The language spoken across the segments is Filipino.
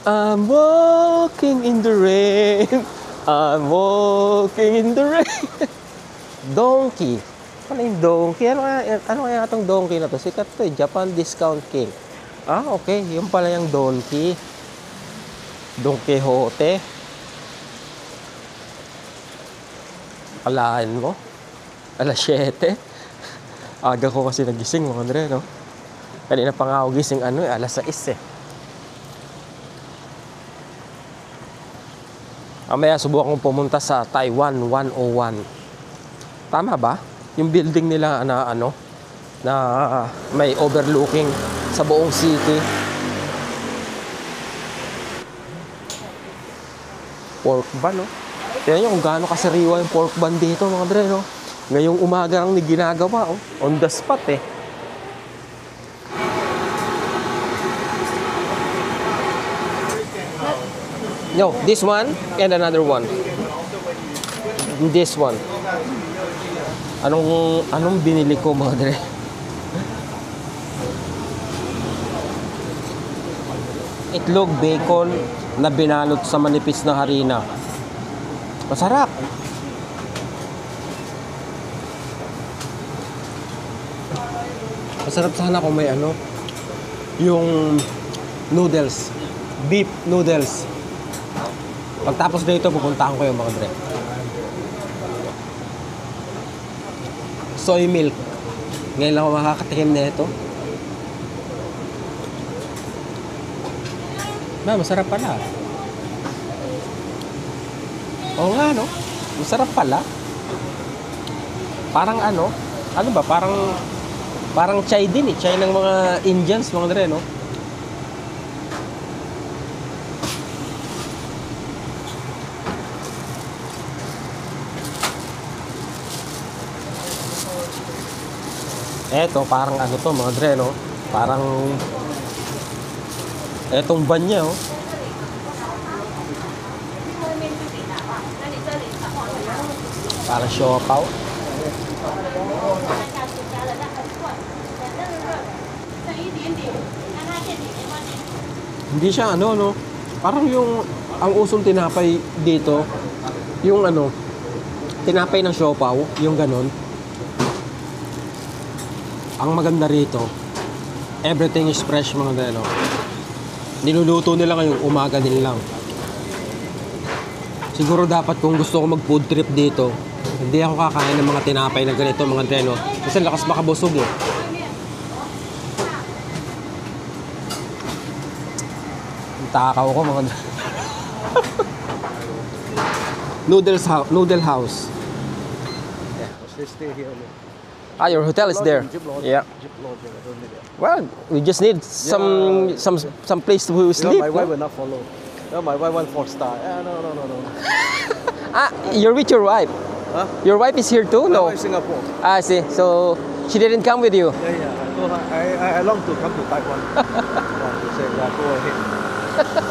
I'm walking in the rain. I'm walking in the rain. Donkey. Ano yung donkey? Ano kaya itong donkey na to? Sikat to eh. Japan Discount King. Ah, okay. Yung pala yung donkey. Don Quixote. Alain mo. Alas 7. Aga ko kasi nagising mga Andre, no? Kanina pa nga ako gising alas 6 eh. Mamaya subukan kong pumunta sa Taiwan 101. Tama ba? Yung building nila na may overlooking sa buong city. Pork ban, no? Tignan nyo kung gaano kasariwa yung pork ban dito, mga Andre, no? Ngayong umaga lang ginagawa, oh. On the spot, eh. No, this one and another one. This one. Anong binili ko, mga Andre? Itlog, bacon na binalot sa manipis na harina. Masarap. Masarap sana kung may yung noodles. Beef noodles. Pagtapos dito, pupuntahan ko yung mga Andre. Soy milk. Ngayon lang ako makakatikim na ito. Masarap pala. Oo nga, no? Masarap pala. Parang parang chai din eh. Chai ng mga Indians, mga Andre, no? Eto, parang to, mga Andre, no? Parang etong ban niya, oh. Parang siopaw. Hindi siya no? Parang ang usong tinapay dito, yung tinapay ng siopaw, yung ganon. Ang maganda rito, everything is fresh, mga Andre, no? Niluluto nila ngayong umaga din lang. Siguro dapat kung gusto ko mag food trip dito, hindi ako kakain ng mga tinapay na ganito, mga Andre, no? Kasi lakas makabusog eh. Takaw ko, mga Andre. Noodle house. Yeah, let's stay here. Ah, your hotel is there. Yeah. Well, we just need some place to sleep. My wife will not follow. No, my wife wants 4-star. No. You're with your wife. Huh? Your wife is here too? No. In Singapore. I see. So she didn't come with you. Yeah. I told her I long to come to Taiwan. To say, go ahead.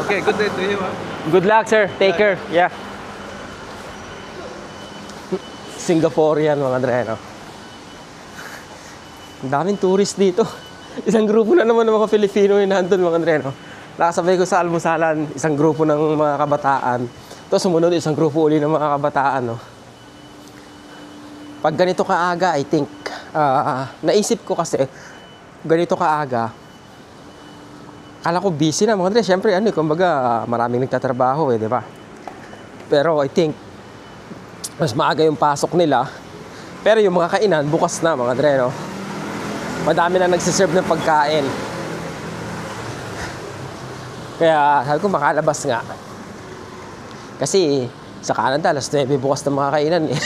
Okay, good day to you. Good luck, sir. Take care. Yeah. Singaporean, mga Andre, no? Ang daming tourist dito. Isang grupo na naman ng mga Filipino yung nandun, mga Andre, no? Nakasabay ko sa almusalan, isang grupo ng mga kabataan. Tapos sumunod, isang grupo uli ng mga kabataan, no? Pag ganito kaaga, I think, naisip ko kasi, ganito kaaga, kala ko busy na, mga Andre. Siyempre, kumbaga, maraming nagtatrabaho, di ba? Pero I think, mas maaga yung pasok nila. Pero yung mga kainan, bukas na, mga Andre, no? Madami na nagsiserve ng pagkain. Kaya sabi ko makalabas nga. Kasi sa Canada, alas 9 bukas ng mga kainan eh.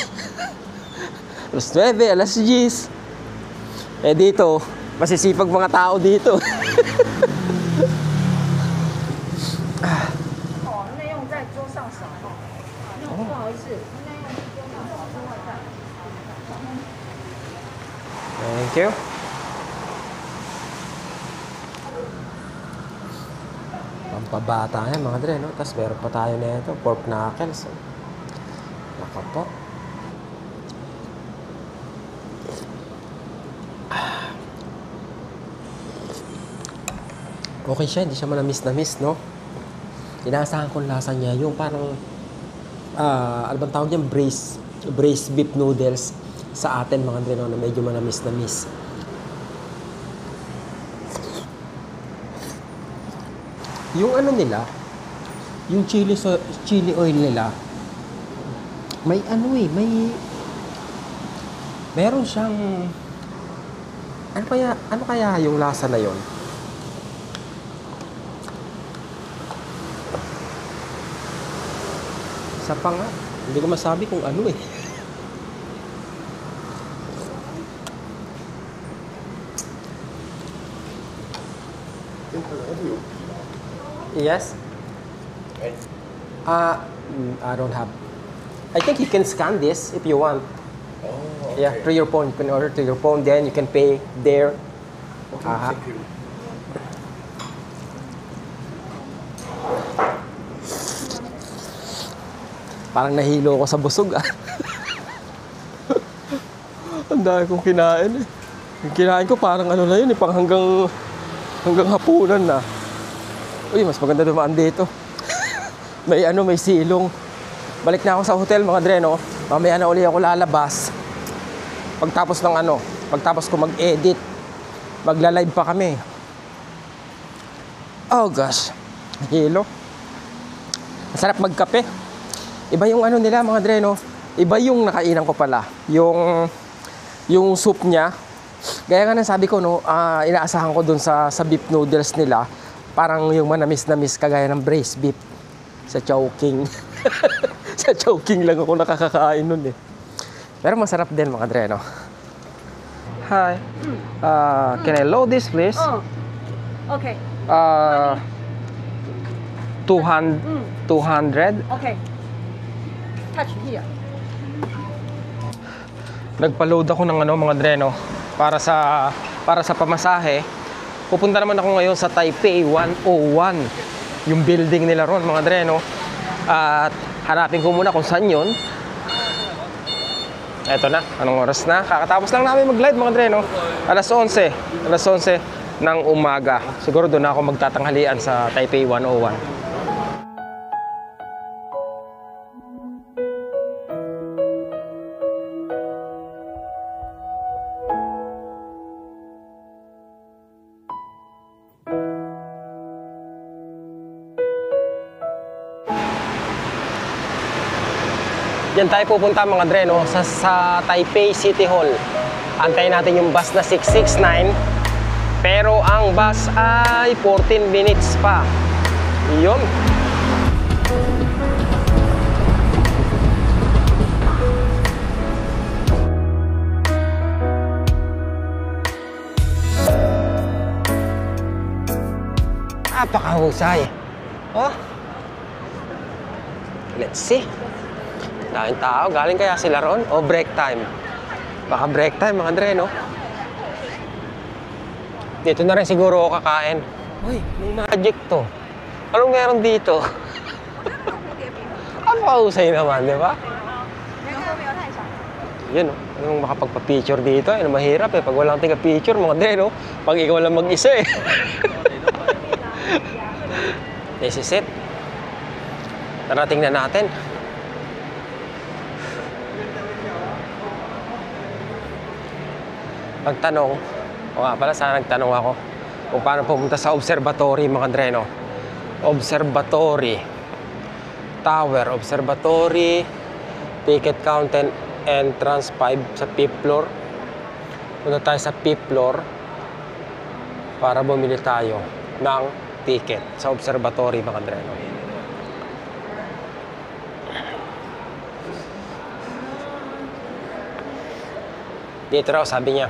Alas 9, alas 10. Eh dito, masisipag mga tao dito. Thank you. Pampabata yan, mga Andre, no? Tapos meron pa tayo na ito, pork knuckles. Naka po. Okay siya, hindi siya manamis-namis, no? Inaasahan ko lasa niya, yung parang, ano bang tawag niyan? Braised beef noodles sa atin, mga Andre, no, na medyo manamis-namis. Yung ano nila, yung chili oil nila, may ano meron siyang, ano kaya yung lasa na yon? Sa nga, hindi ko masabi kung ano eh. Yes? I don't have. I think you can scan this if you want. Oh, okay. Yeah, through your phone. You can order through your phone, then you can pay there. Okay, thank you. Parang nahilo ko sa busog ah. Ang dami kong kinain eh. Yung kinain ko parang ano na yun eh, pang hanggang hapunan na. Uy, mas maganda dumaan dito. May silong. Balik na ako sa hotel mga Dre, no? Mamaya na uli ako lalabas. Pagtapos ko mag-edit, magla-live pa kami. Oh gosh, hilo. Masarap magkape. Iba yung nila mga Dre, no? Iba yung nakainan ko pala. Yung soup niya. Gaya nga na sabi ko, no, inaasahan ko dun sa beef noodles nila. Parang yung manamis-namis kagaya ng braised beef sa Chowking. Sa Chowking lang ako nakakakain nun eh. Pero masarap din mga Dre, no? Hi. Can I load this please? Oh, okay. 200. Okay. Touch here. Nagpa-load ako ng mga Dre, no? Para sa pamasahe. Pupunta naman ako ngayon sa Taipei 101. Yung building nila ron, mga Dre, no? At hanapin ko muna kung saan yun. Eto na, anong oras na? Kakatapos lang namin mag-live, mga Dre, no? Alas 11 ng umaga. Siguro doon na ako magtatanghalian sa Taipei 101. Diyan tayo pupunta mga Dre, no? sa Taipei City Hall. Antayin natin yung bus na 669. Pero ang bus ay 14 minutes pa. Yun. Napakahusay. Oh. Let's see. Daming tao. Galing kaya sila ron? O break time? Baka break time mga Dre, no? Dito na rin siguro ako kakain. Uy, may magic to. Anong meron dito? Ang pausay naman, di ba? Yun, no? Anong makapagpa-picture dito? Ano mahirap eh. Pag walang tiga-picture, mga Dre, no? Pag ikaw lang mag-isa eh. This is it. Narating na natin. Pagtanong, o nga pala, sana nagtanong ako kung paano pumunta sa observatory, mga Dre, no? Observatory. Tower, observatory, ticket counter, entrance 5 sa 5th floor. Punta tayo sa 5th floor para bumili tayo ng ticket sa observatory, mga Dre, no? Dito raw, sabi niya.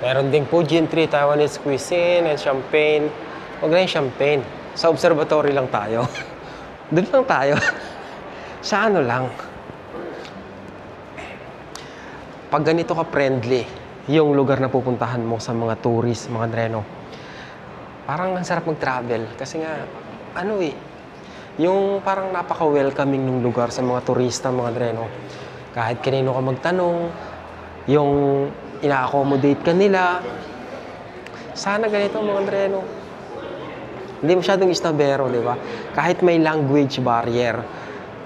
Meron ding Pujintri, Taiwanese cuisine, and champagne. Huwag na yung champagne. Sa observatory lang tayo. Doon lang tayo. Sa ano lang. Pag ganito ka friendly, yung lugar na pupuntahan mo sa mga tourist, mga Dreno, parang ang sarap mag-travel. Kasi nga, ano eh, yung parang napaka-welcoming ng lugar sa mga turista, mga Dreno. Kahit kanino ka magtanong, yung ina-accommodate ka nila. Sana ganito mga Dreno. Hindi masyadong istabero, di ba? Kahit may language barrier.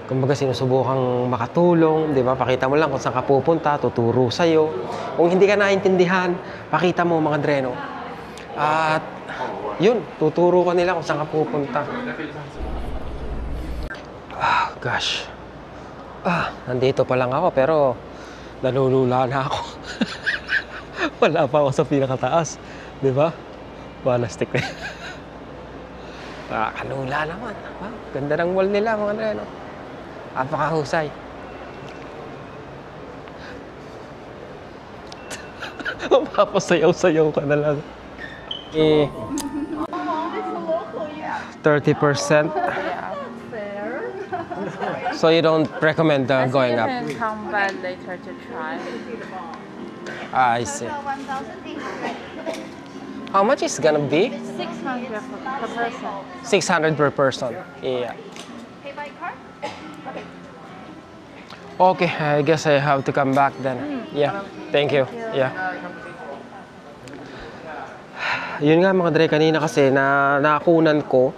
Kumbaga sinusubukang makatulong, di ba? Pakita mo lang kung saan ka pupunta, tuturo sa'yo. Kung hindi ka naintindihan, pakita mo mga dreno. At yun, tuturo ka nila kung saan ka pupunta. Ah, gosh. Nandito pa lang ako pero nalulula na ako. Wala pa ako sa pinakataas. Di ba? Wala stick na. Nakakalula naman. Ganda ng wall nila mga dreno. Napakahusay. Mapapasayaw-sayaw ka na lang. 30%. So you don't recommend going up? You can come back later to try. I see. How much is gonna be? 600 per person. 600 per person. Yeah. Pay by card? Okay, I guess I have to come back then. Yeah. Thank you. Yeah. Yun nga mga Dre, kanina kasi na nakunan ko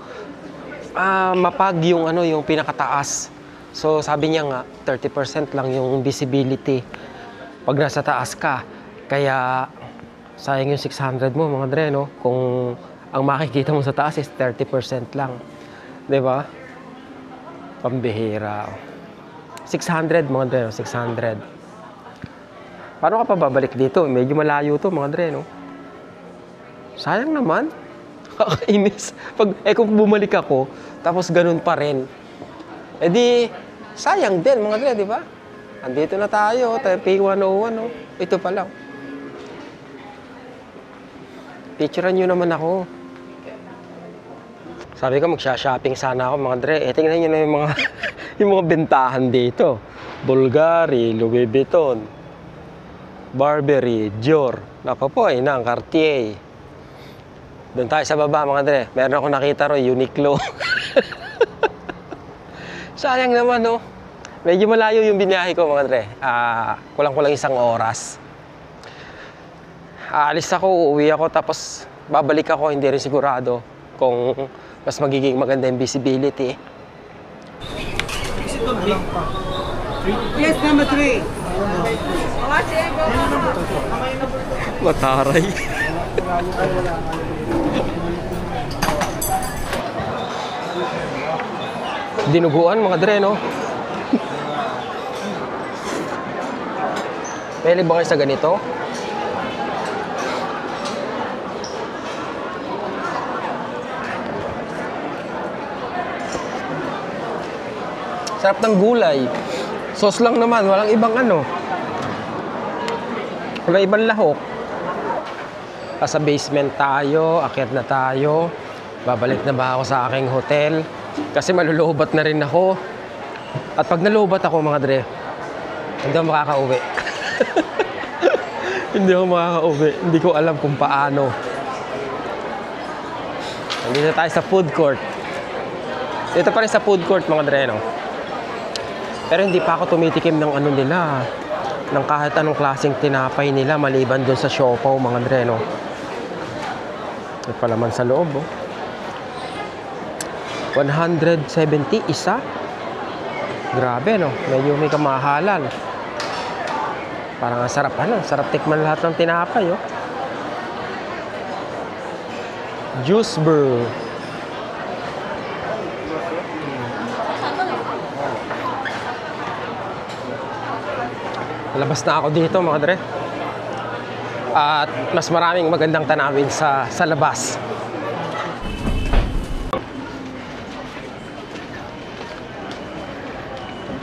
mapag yung yung pinakataas. So sabi niya nga 30% lang yung visibility pag nasa taas ka. Kaya sayang yung 600 mo mga Dre, no? Kung ang makikita mo sa taas is 30% lang. 'Di ba? Pambihira. 600 mga Dre, no? 600. Paano ka pa babalik dito? Medyo malayo to mga Dre, no? Sayang naman. Kakainis. Kung bumalik ako, tapos ganun pa rin. Di, sayang din mga Dre, di ba? Andito na tayo, P101, no? Ito pa lang. Picturean nyo naman ako. Sabi ko, magsha-shopping sana ako mga Dre. Tingnan nyo na yung mga, yung mga bentahan dito. Bulgari, Louis Vuitton, Burberry, Dior. Nako po, inang Cartier. Doon tayo sa baba mga Dre. Meron ako nakita ro, Uniqlo. Sayang naman, no? Medyo malayo yung biniyahe ko mga Dre. Kulang-kulang 1 oras. Aalis ako, uuwi ako, tapos babalik ako. Hindi rin sigurado kung mas magiging maganda yung visibility. Yes, number 3. Mataray. Dinuguan mga Dre, no? Pwede ba kayo sa ganito? Sarap ng gulay. Sauce lang naman, walang ibang walang ibang lahok. Sa basement tayo, akyat na tayo. Babalik na ba ako sa aking hotel? Kasi malulubat na rin ako. At pag nalubat ako mga Dre, hindi ako makakauwi. Hindi ako makakauwi. Hindi ko alam kung paano. Nandito tayo sa food court. Dito pa rin sa food court mga Dre, no? Pero hindi pa ako tumitikim ng nila. Ng kahit anong klaseng tinapay nila maliban doon sa siopaw mga Dre, no? May palaman sa loob, oh. 170 isa. Grabe, no? Medyo may kamahalan. Parang ang sarap, sarap tikman lahat ng tinapay, oh. Juice brew. Labas na ako dito, mga Dre. At mas maraming magandang tanawin sa labas.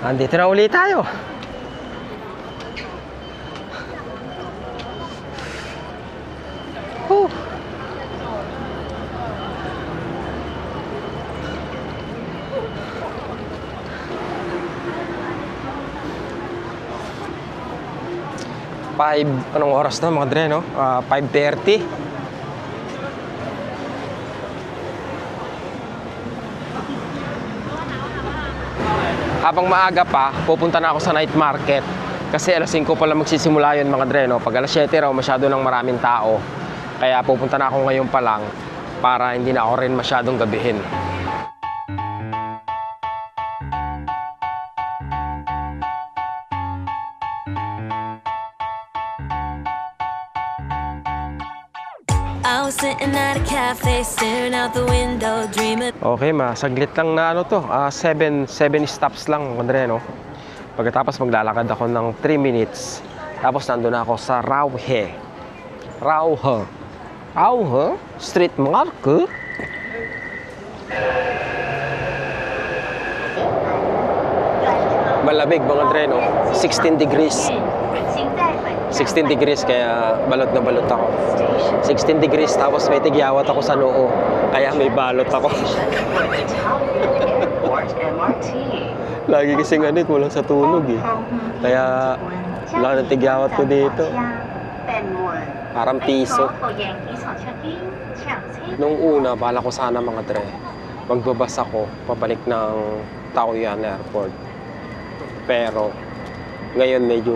Andito na ulit tayo. Whew. Anong oras na mga Dre, no? 5:30. Habang maaga pa, pupunta na ako sa night market. Kasi alas 5 pa lang magsisimula yun mga Dre, no? Pag alas 7 raw, masyado ng maraming tao. Kaya pupunta na ako ngayon pa lang para hindi na ako rin masyadong gabihin. I was sitting at a cafe, staring out the window, dreaming. Okay, saglit lang na ano to. 7 stops lang, Andre, no? Pagkatapos maglalakad ako ng 3 minutes. Tapos nandun na ako sa Rauhe Street Market. Malamig, mga Andre, no? 16 degrees. 16 degrees, kaya balot na balot ako. 16 degrees, tapos may tigyawat ako sa noo. Kaya may balot ako. Lagi kasing ganit, walang sa tulog eh. Kaya wala ng tigyawat ko dito. Parang piso. Nung una, bala ko sana mga Dre, magbabas ako pabalik ng Taoyuan Airport. Pero ngayon medyo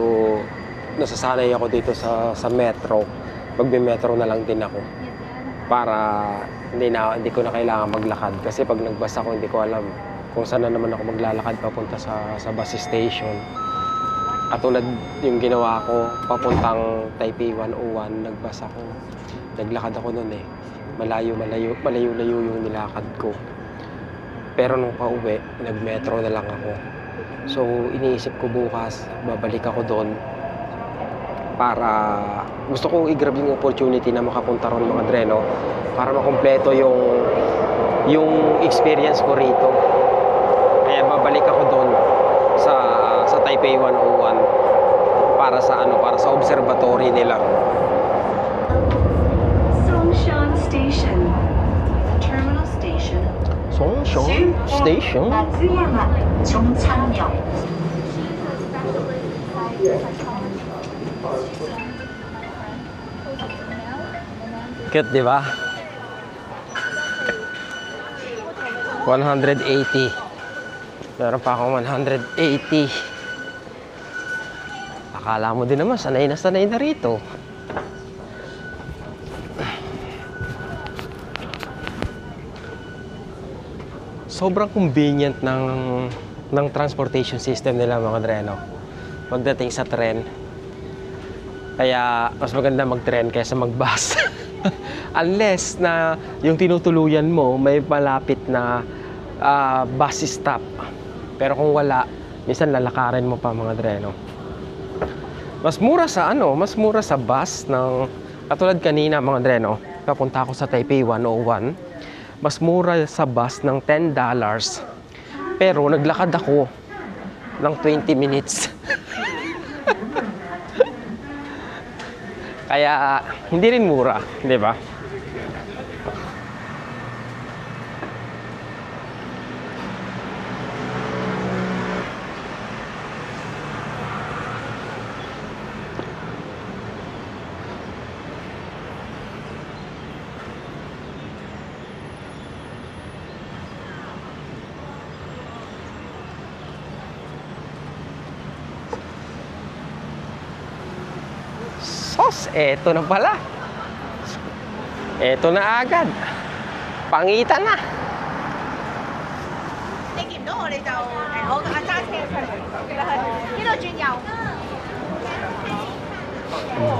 nasasanay ako dito sa metro. Magbe-metro na lang din ako para hindi ko na kailangan maglakad, kasi pag nagbus ako hindi ko alam kung saan na naman ako maglalakad papunta sa bus station. At tulad yung ginawa ko papuntang Taipei 101, nagbus ako. Naglakad ako noon eh. Malayo yung nilakad ko. Pero nung pauwi, nagmetro na lang ako. So iniisip ko bukas, babalik ako doon para gusto kong i-grab yung opportunity na makapunta ron mga Dre, no? Para makumpleto yung experience ko rito. Kaya babalik ako doon sa Taipei 101 para sa observatory nila. Songshan Station. Terminal Station. Songshan Station? Cute, di ba? 180. Meron pa akong 180. Akala mo din naman, sanay na rito. Sobrang convenient ng transportation system nila mga Dre, no? Pagdating sa tren. Kaya mas maganda mag-tren kaysa mag-bus. Unless na yung tinutuluyan mo may malapit na bus stop. Pero kung wala, minsan lalakarin mo pa mga Dre, no? Mas mura sa bus ng katulad kanina mga Dre, no? Papunta ako sa Taipei 101. Mas mura sa bus ng $10. Pero naglakad ako ng 20 minutes. Kaya hindi rin mura, di ba? Eto na pala. Eto na agad. Pangitan na.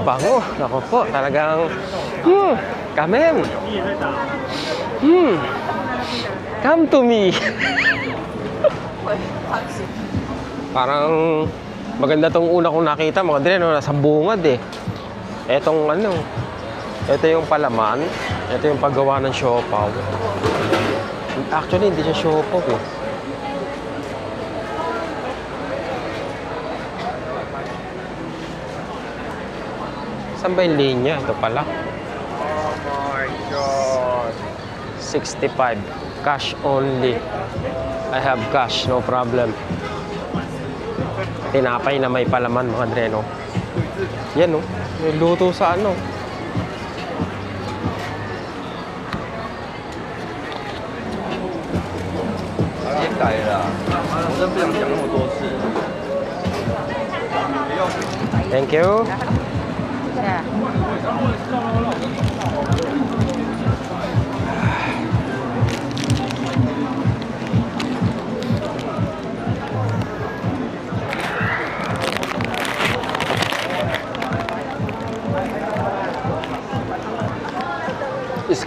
Bango. Naku po, talagang kamen. Come to me. Parang maganda tong una kong nakita mga Dre, no? Nasa bungad eh. Ito yung palaman, ito yung paggawa ng siopaw. Actually, hindi siya siopaw eh. Saan ba yung linya? Ito pala. Oh my God. 65. Cash only. I have cash, no problem. Tinapay na may palaman mga Dre, no? Yan, no? May luto sa ano. Thank you. Yeah.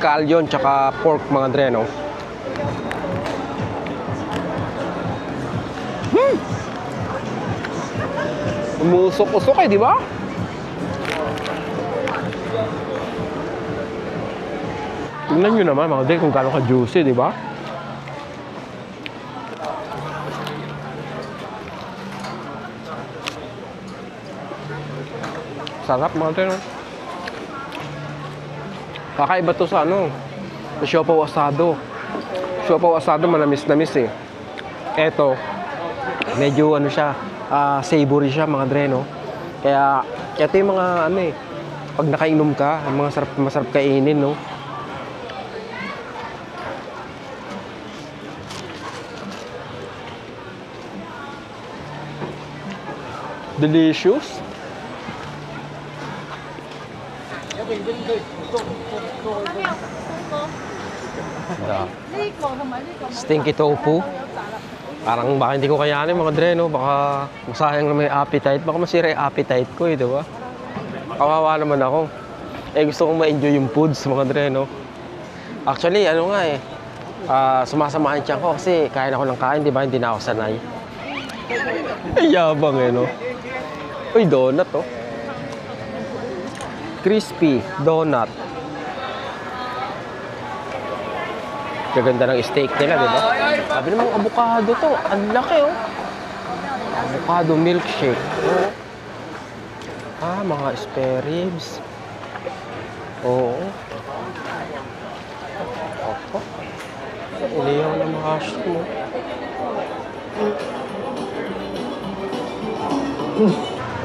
scallion tsaka pork mga dre, no? Umusok-usok eh, di ba? Tingnan nyo naman mga dre kung gaano ka-juicy, di ba? Sarap mga dre, no? Kakaiba to sa ano, sa siopaw asado. Siopaw asado manamis-namis eh. Eto, medyo ano siya, savory siya mga dre, no? Kaya, ito yung mga ano eh, pag nakainom ka, mga masarap kainin, no? Delicious. Stinky tofu. Parang baka hindi ko kayanin mga dre, no? Baka masayang na may appetite. Baka masira yung appetite ko eh, di ba? Kawawa naman ako. Eh gusto kong ma-enjoy yung foods mga dre, no? Actually, ano nga eh. Sumasama ang tiyan ko kasi kain ako ng kain, di ba? Hindi na ako sanay. Ay, yabang eh, no? Uy, donut, oh. Crispy donut. Gaganda ng steak nila, di ba? Sabi namang avocado to. Ang laki, oh. Avocado milkshake. Oh. Mga spare ribs. Oo. Opo. Iliyaw na mahash mo.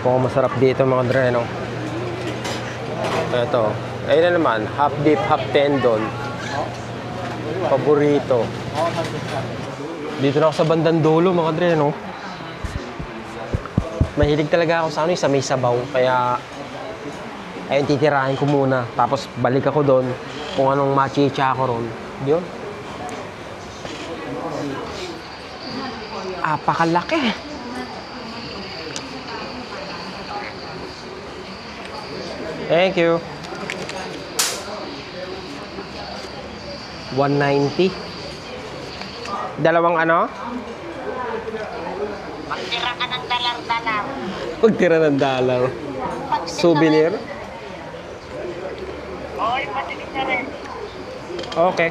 Kung masarap dito mga dre, no? Ito. Ayun na naman. Half beef, half tendon. Paborito. Dito na ako sa bandang dulo mga dre, no? Mahilig talaga ako sa ano, sa may sabaw. Kaya, ayun, titirahin ko muna. Tapos, balik ako doon kung anong machicha ako ron. Yun. Apakalaki. Thank you. 190. Dalawang ano? Magtira ka ng dalang-dalang. Magtira ng dalang. Souvenir? Oy, patinig na rin. Okay.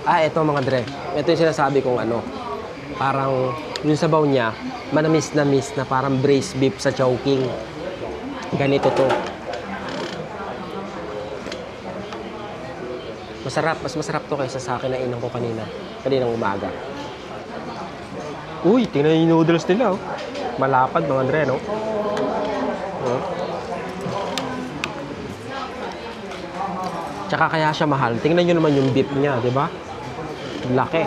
Ito mga dre. Ito yung sinasabi kong ano. Parang yung sabaw niya, manamis-namis na parang braised beef sa chowking. Ganito to. Masarap. Mas masarap to kaysa sa akin na inang ko kaninang umaga. Uy, tingnan yung noodles nila, oh. Malapad mga dre, no? Tsaka kaya siya mahal. Tingnan nyo naman yung beef niya, di ba? Laki.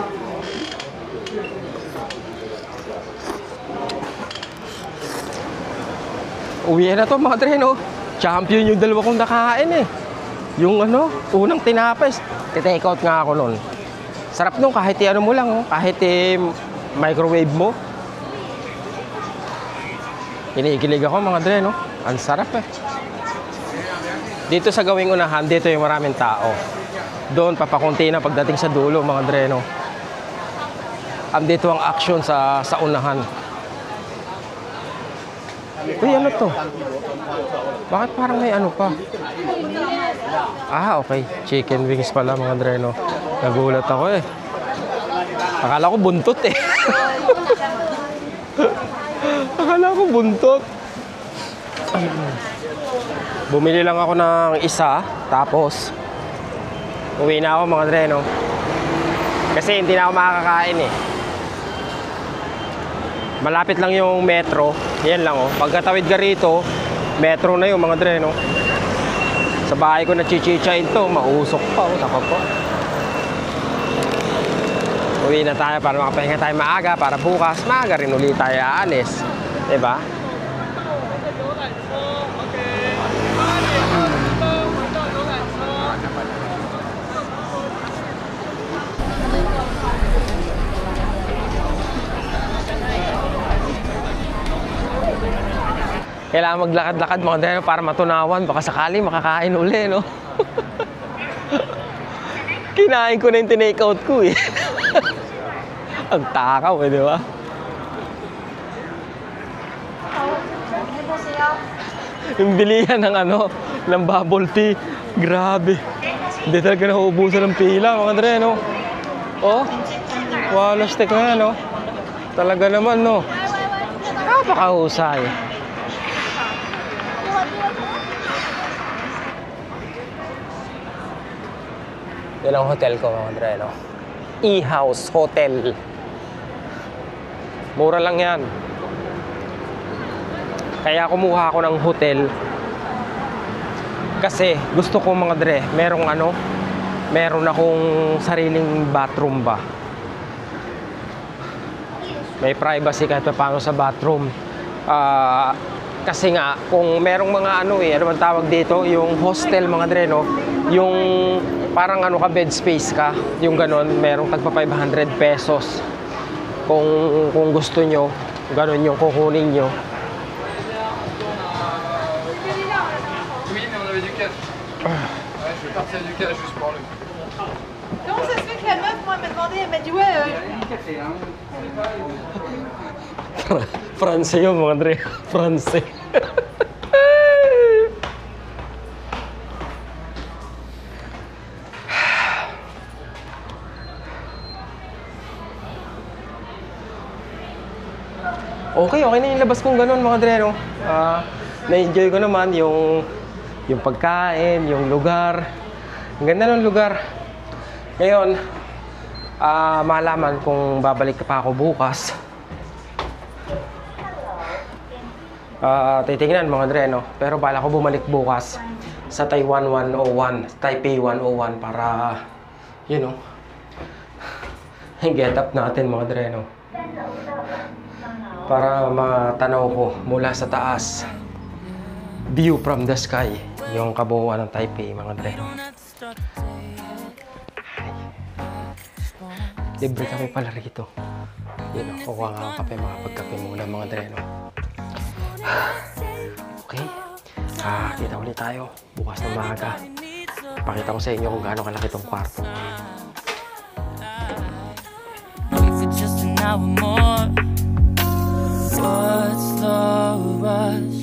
Uwi na to mga dre, no? Champion yung dalawa kong nakain eh. Yung ano, unang tinapay. Take out nga ako nun. Sarap nung kahit ano mo lang, oh. Kahit microwave mo. Kinikilig ako mga dre, no? Ang sarap eh. Dito sa gawing unahan, dito yung maraming tao. Doon, papakunti na pagdating sa dulo mga dre, no? Dito ang action sa unahan. Uy, ano to? Bakit parang may ano pa? Okay. Chicken wings pala mga dre, no? Nagulat ako eh. Akala ko buntot eh. Akala ko buntot. Bumili lang ako ng isa, tapos uwi na ako mga dre, no? Kasi hindi na ako makakakain eh. Malapit lang yung metro. Yan lang, oh. Pagkatawid ka rito, metro na yung mga dre, no? Sa bahay ko na chichichain to, mausok pa, oh. Taka po. Uwi na tayo para makapahinga tayo maaga, para bukas maaga rin ulit tayo aalis. Diba? Kailangan maglakad-lakad mga dre, no, para matunawan. Baka sakali makakain uli, no? Kinain ko na yung tinake out ko, eh. Ang takaw, eh, di ba? Yung bilihan ng ano, ng bubble tea. Grabe. Hindi talaga nauubusan ng pila, mga dre, no? Oh, wala stick na, no? Talaga naman, no? Napakahusay. Yan ang hotel ko, mga dre, no? E-House Hotel. Mura lang yan. Kaya kumuha ako ng hotel kasi gusto ko, mga dre, meron akong sariling bathroom ba. May privacy kahit paano sa bathroom. Kasi nga, kung merong mga ano bang tawag dito? Yung hostel, mga dre, no? Yung parang ano ka, bed space ka. Yung ganon, merong tagpa 500 pesos. Kung gusto nyo, ganon yung kukunin nyo. Comment ça se fait que la meuf, moi, elle m'a demandé, elle m'a dit ouais. France yun, mga dre. France. Okay na yung labas kong ganun, mga dre, no? Na-enjoy ko naman yung pagkain, yung lugar. Ang ganda ng lugar. Ngayon, malaman kung babalik pa ako bukas. Titingnan, mga dre, no? Pero bala ko bumalik bukas sa Taiwan 101, Taipei 101 para, you know, get up natin, mga dre, no? Para matanaw ko mula sa taas, view from the sky, yung kabuuan ng Taipei, mga dre. Libre kami pala rito. Yun, kukuha nga ang kape, makapagkape muna, mga dre, no? Okay, kita ulit tayo bukas ng maaga. Pakita ko sa inyo kung gaano kalaki itong kwarto. What's the rush?